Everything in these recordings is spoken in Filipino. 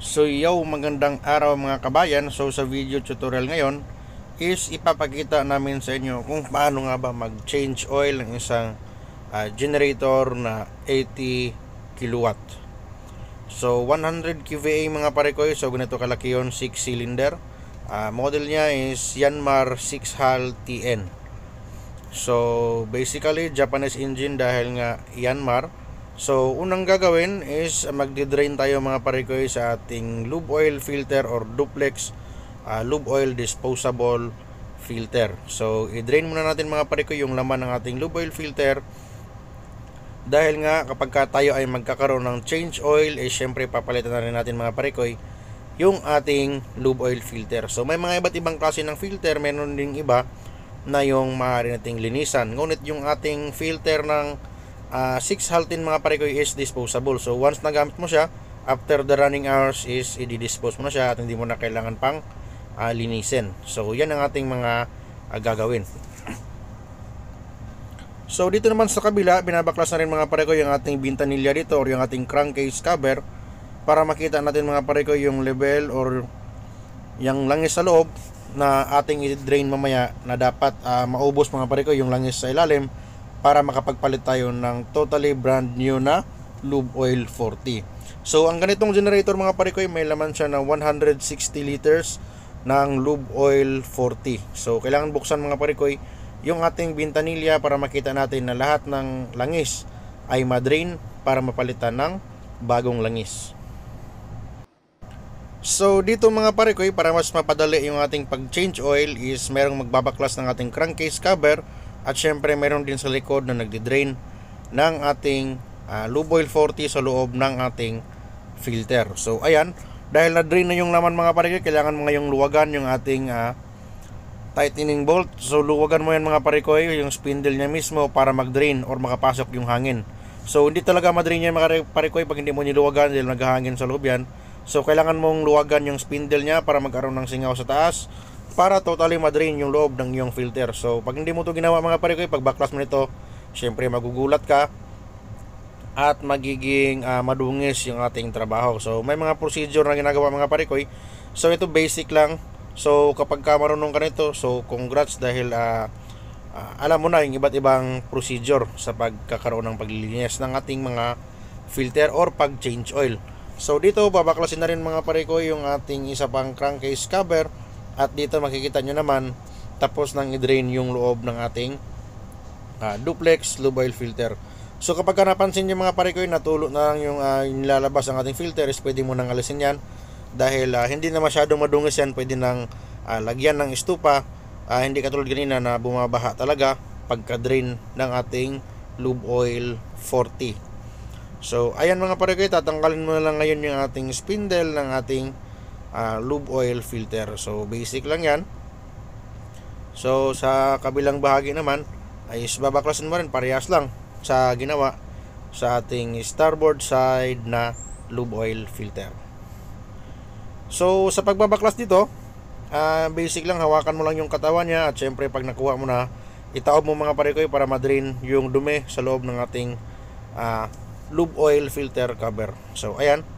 So yo, magandang araw mga kabayan. So sa video tutorial ngayon is ipapakita namin sa inyo kung paano nga ba mag-change oil ng isang generator na 80 kilowatt. So 100 kVA mga parekoy. So ganito kalaki yun, 6 cylinder. Model niya is Yanmar 6HAL TN. So basically Japanese engine dahil nga Yanmar. So unang gagawin is magdi-drain tayo mga parekoy sa ating lube oil filter or duplex lube oil disposable filter. So i-drain muna natin mga parekoy yung laman ng ating lube oil filter. Dahil nga kapag tayo ay magkakaroon ng change oil, syempre papalitan na rin natin mga parekoy yung ating lube oil filter. So may mga iba't ibang klase ng filter, meron ding iba na yung maaari nating linisan. Ngunit yung ating filter ng 6HAL TN mga parekoy is disposable. So once nagamit mo siya, after the running hours is i-dispose mo na siya at hindi mo na kailangan pang linisin. So yan ang ating mga gagawin. So dito naman sa kabila, binabaklas na rin mga parekoy yung ating bintanilya dito or yung ating crankcase cover para makita natin mga parekoy yung level or yung langis sa loob na ating i-drain mamaya na dapat maubos mga parekoy yung langis sa ilalim para makapagpalit tayo ng totally brand new na lube oil 40. So ang ganitong generator mga parekoy, may laman siya na 160 liters ng lube oil 40. So kailangan buksan mga parekoy yung ating bintanilya para makita natin na lahat ng langis ay ma-drain para mapalitan ng bagong langis. So dito mga parekoy, para mas mapadali yung ating pag-change oil is merong magbabaklas ng ating crankcase cover. At syempre meron din sa likod na nagdi-drain ng ating lube oil 40 sa loob ng ating filter. So ayan, dahil na-drain na yung laman mga parekoy, kailangan mo ngayong luwagan yung ating tightening bolt. So luwagan mo yan mga parekoy, yung spindle niya mismo para mag-drain or makapasok yung hangin. So hindi talaga ma-drain yan mga parekoy pag hindi mo niluwagan dahil naghahangin sa loob yan. So kailangan mong luwagan yung spindle niya para magkaroon ng singaw sa taas, para totally ma-drain yung loob ng iyong filter. So pag hindi mo to ginawa mga parekoy, pag baklas mo nito, syempre magugulat ka at magiging madungis yung ating trabaho. So may mga procedure na ginagawa mga parekoy. So ito basic lang. So kapag ka marunong ka nito, so congrats dahil alam mo na yung iba't ibang procedure sa pagkakaroon ng paglilinis ng ating mga filter or pag change oil. So dito babaklasin na rin mga parekoy yung ating isa pang crankcase cover. At dito makikita nyo naman tapos nang i-drain yung loob ng ating duplex lube oil filter. So kapag napansin nyo mga parekoy, natulo na lang yung nilalabas ang ating filter, is pwede mo nang alisin yan dahil hindi na masyadong madungis yan. Pwede nang lagyan ng estupa, hindi katulad ganina na bumabaha talaga pagka-drain ng ating lube oil 40. So ayan mga parekoy, tatanggalin mo na lang ngayon yung ating spindle ng ating lube oil filter. So basic lang yan. So sa kabilang bahagi naman ay babaklasin mo rin, parehas lang sa ginawa sa ating starboard side na lube oil filter. So sa pagbabaklas dito, basic lang, hawakan mo lang yung katawan niya at syempre pag nakuha mo na, itaob mo mga parekoy para ma-drain yung dumi sa loob ng ating lube oil filter cover. So ayan,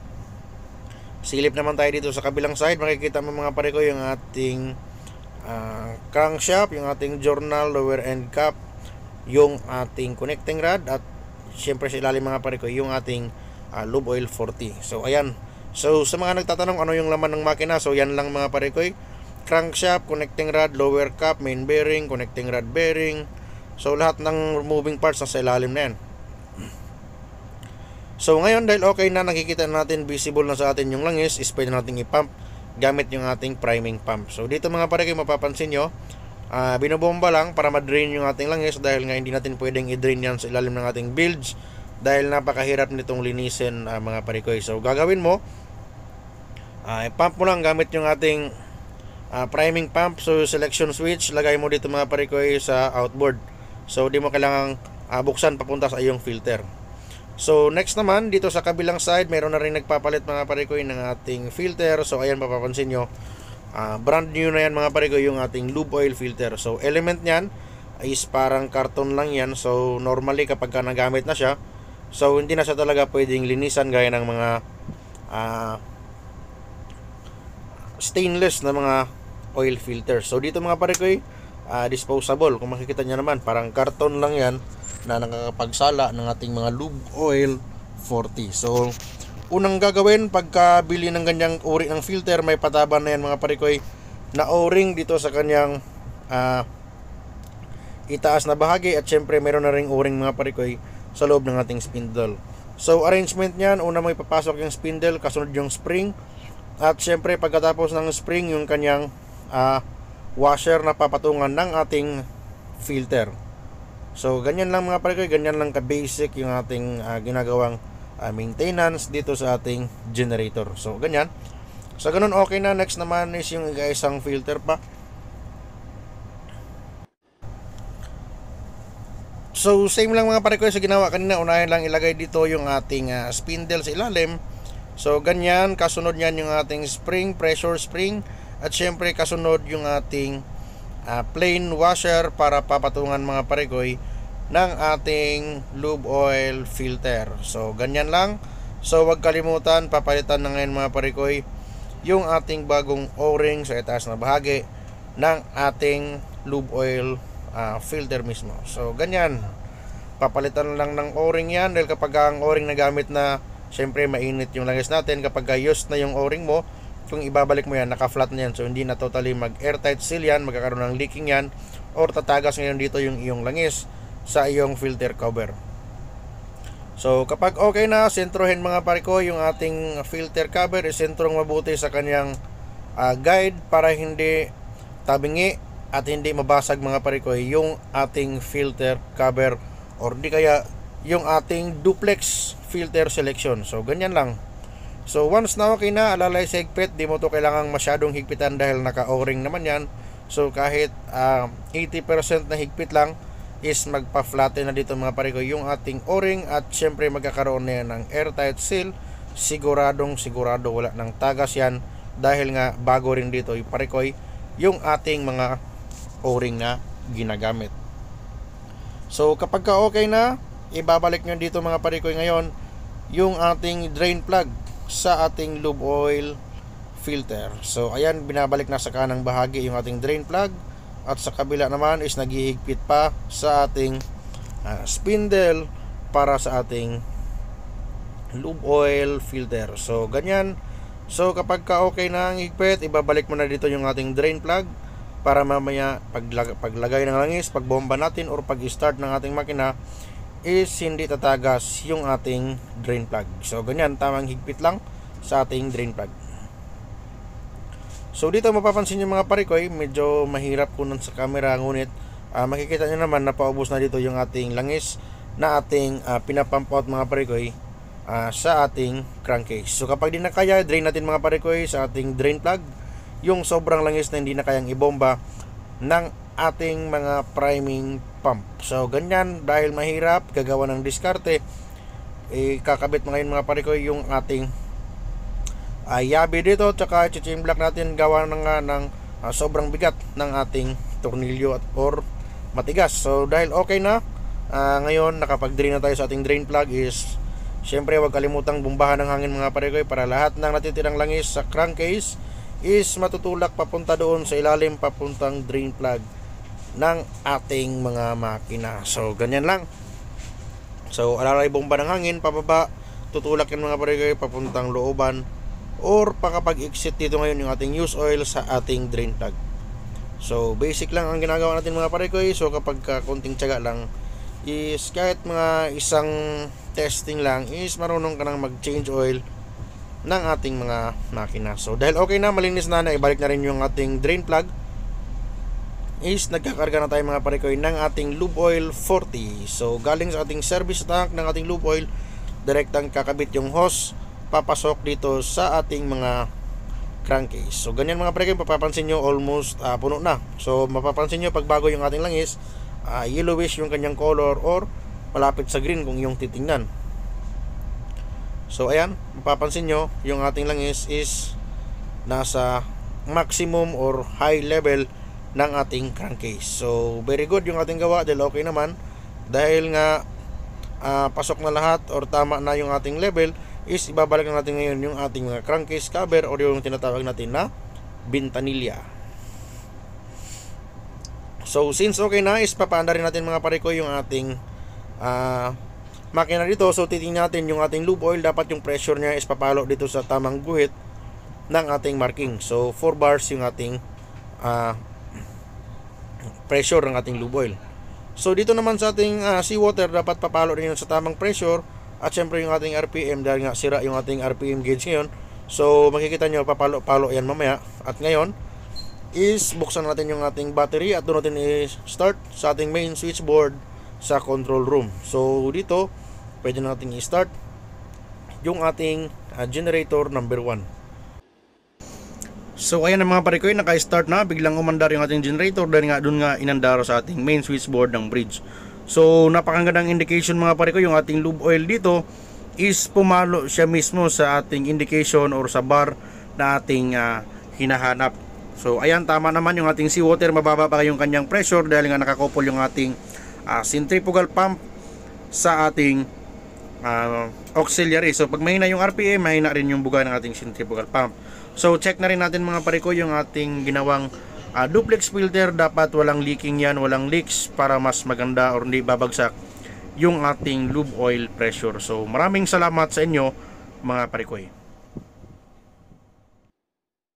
silip naman tayo dito sa kabilang side. Makikita mo mga parekoy yung ating crankshaft, yung ating journal, lower end cap, yung ating connecting rod, at syempre sa ilalim mga parekoy yung ating lube oil 40. So ayan, so sa mga nagtatanong ano yung laman ng makina, so yan lang mga parekoy: crankshaft, connecting rod, lower cap, main bearing, connecting rod bearing. So lahat ng moving parts nasa ilalim na yan. So ngayon dahil okay na, nakikita natin visible na sa atin yung langis, is pwede natin i-pump gamit yung ating priming pump. So dito mga parekoy, mapapansin nyo, binobomba lang para ma-drain yung ating langis dahil nga hindi natin pwedeng i-drain yan sa ilalim ng ating bilge dahil napakahirap nitong linisin mga parekoy. So gagawin mo, i-pump mo lang gamit yung ating priming pump. So selection switch, lagay mo dito mga parekoy sa outboard. So di mo kailangang buksan papunta sa iyong filter. So next naman, dito sa kabilang side, meron na rin nagpapalit mga parekoy ng ating filter. So ayan, mapapansin nyo, brand new na yan mga parekoy yung ating lube oil filter. So element nyan is parang karton lang yan. So normally kapag ka nagamit na siya, so hindi na siya talaga pwedeng linisan gaya ng mga stainless na mga oil filter. So dito mga pare ko disposable. Kung makikita nyo naman, parang karton lang yan na nakakapagsala ng ating mga lube oil 40. So unang gagawin pagka bili ng ganyang uri ng filter, may pataban na yan mga pare ko na o-ring dito sa kanyang itaas na bahagi, at syempre meron na ring o-ring mga pare ko sa loob ng ating spindle. So arrangement niyan, una mo ipapasok yung spindle, kasunod yung spring, at syempre pagkatapos ng spring yung kanyang washer na papatungan ng ating filter. So ganyan lang mga pare ko, ganyan lang ka-basic yung ating ginagawang maintenance dito sa ating generator. So ganyan. So ganun, okay na. Next naman is yung isang filter pa. So same lang mga pare ko sa ginawa kanina. Unahin lang ilagay dito yung ating spindle sa ilalim. So ganyan, kasunod niyan yung ating spring, pressure spring, at syempre kasunod yung ating plain washer para papatungan mga pare ko ng ating lube oil filter. So ganyan lang. So wag kalimutan, papalitan na ngayon mga pare ko yung ating bagong o-ring sa itaas na bahagi ng ating lube oil filter mismo. So ganyan, papalitan lang ng o-ring yan, dahil kapag ang o-ring na gamit na, syempre mainit yung langis natin. Kapag used na yung o-ring mo, kung ibabalik mo yan, naka-flat na yan, so hindi na totally mag-airtight seal yan, magkakaroon ng leaking yan, or tatagas ngayon dito yung iyong langis sa iyong filter cover. So kapag okay na, sentrohin mga pare ko yung ating filter cover, isentrong mabuti sa kanyang guide para hindi tabingi at hindi mabasag mga pare ko yung ating filter cover, or di kaya yung ating duplex filter selection. So ganyan lang. So once na okay na, alalay sa higpit, di mo to kailangang masyadong higpitan dahil naka o-ring naman yan. So kahit 80% na higpit lang is magpa-flatten na dito mga pare ko yung ating o-ring, at syempre magkakaroon na yan ng airtight seal. Siguradong sigurado wala ng tagas yan, dahil nga bago rin dito yung pare ko yung ating mga o-ring na ginagamit. So kapag ka okay na, ibabalik nyo dito mga pare ko ngayon yung ating drain plug sa ating lube oil filter. So ayan, binabalik na sa kanang bahagi yung ating drain plug, at sa kabila naman is naghihigpit pa sa ating spindle para sa ating lube oil filter. So ganyan. So kapag ka okay na ang higpit, ibabalik mo na dito yung ating drain plug para mamaya paglagay ng langis, pagbomba natin or pag-start ng ating makina is hindi tatagas yung ating drain plug. So ganyan, tamang higpit lang sa ating drain plug. So dito mapapansin nyo mga pare ko, medyo mahirap kunan sa camera, ngunit makikita nyo naman na paubos na dito yung ating langis na ating pinapump out mga pare ko sa ating crankcase. So kapag di na kaya, drain natin mga pare ko sa ating drain plug yung sobrang langis na hindi na kayang ibomba ng ating mga priming pump. So ganyan, dahil mahirap gagawa ng diskarte, kakabit ngayon mga pare ko yung ating yabi dito, tsaka chichim block natin gawa ng sobrang bigat ng ating tornilyo or matigas. So dahil okay na, ngayon nakapag-drain na tayo sa ating drain plug, is syempre huwag kalimutang bumbahan ng hangin mga pare ko para lahat ng natitirang langis sa crankcase is matutulak papunta doon sa ilalim, papuntang drain plug ng ating mga makina. So ganyan lang. So alalay bomba ng hangin pababa, tutulak yan mga pare ko papuntang looban, or pakapag-exit dito ngayon yung ating use oil sa ating drain plug. So basic lang ang ginagawa natin mga pare ko. So kapag konting tiyaga lang is kahit mga isang testing lang is marunong ka nang mag-change oil ng ating mga makina. So dahil okay na, malinis na, ibalik na rin yung ating drain plug, is nagkakarga na tayo mga pare ko ng ating lube oil 40. So galing sa ating service tank ng ating lube oil, direktang kakabit yung hose papasok dito sa ating mga crankcase. So ganyan mga pare ko, papapansin nyo almost puno na. So mapapansin nyo pag bago yung ating langis, yellowish yung kanyang color or malapit sa green kung yung titingnan. So ayan, mapapansin nyo yung ating langis is nasa maximum or high level ng ating crankcase. So very good yung ating gawa, dahil okay naman, dahil nga pasok na lahat or tama na yung ating level, is ibabalik na natin ngayon yung ating mga crankcase cover or yung tinatawag natin na Ventanilla. So since okay na, is papaanda rin natin mga pare ko yung ating makina dito. So titingnan natin yung ating lube oil, dapat yung pressure niya is papalo dito sa tamang guhit ng ating marking. So 4 bars yung ating pressure ng ating lube oil. So dito naman sa ating seawater, dapat papalo rin yun sa tamang pressure. At syempre yung ating RPM, dahil nga sira yung ating RPM gauge ngayon. So makikita nyo, papalo-palo yan mamaya. At ngayon is buksan natin yung ating battery at doon natin i-start sa ating main switchboard sa control room. So dito pwede natin i-start yung ating generator number 1. So ayan na mga pare ko, naka-start na. Biglang umandar yung ating generator dahil nga doon nga inandar sa ating main switchboard ng bridge. So napakagandang indication mga pare ko, yung ating lube oil dito is pumalo siya mismo sa ating indication or sa bar na ating hinahanap. So ayan, tama naman yung ating seawater, mababa pa yung kanyang pressure dahil nga nakakouple yung ating centrifugal pump sa ating auxiliary. So pag mahina yung RPM, mahina rin yung buga ng ating centrifugal pump. So check na rin natin mga pare ko yung ating ginawang duplex filter. Dapat walang leaking yan, walang leaks, para mas maganda or hindi babagsak yung ating lube oil pressure. So maraming salamat sa inyo mga pare ko.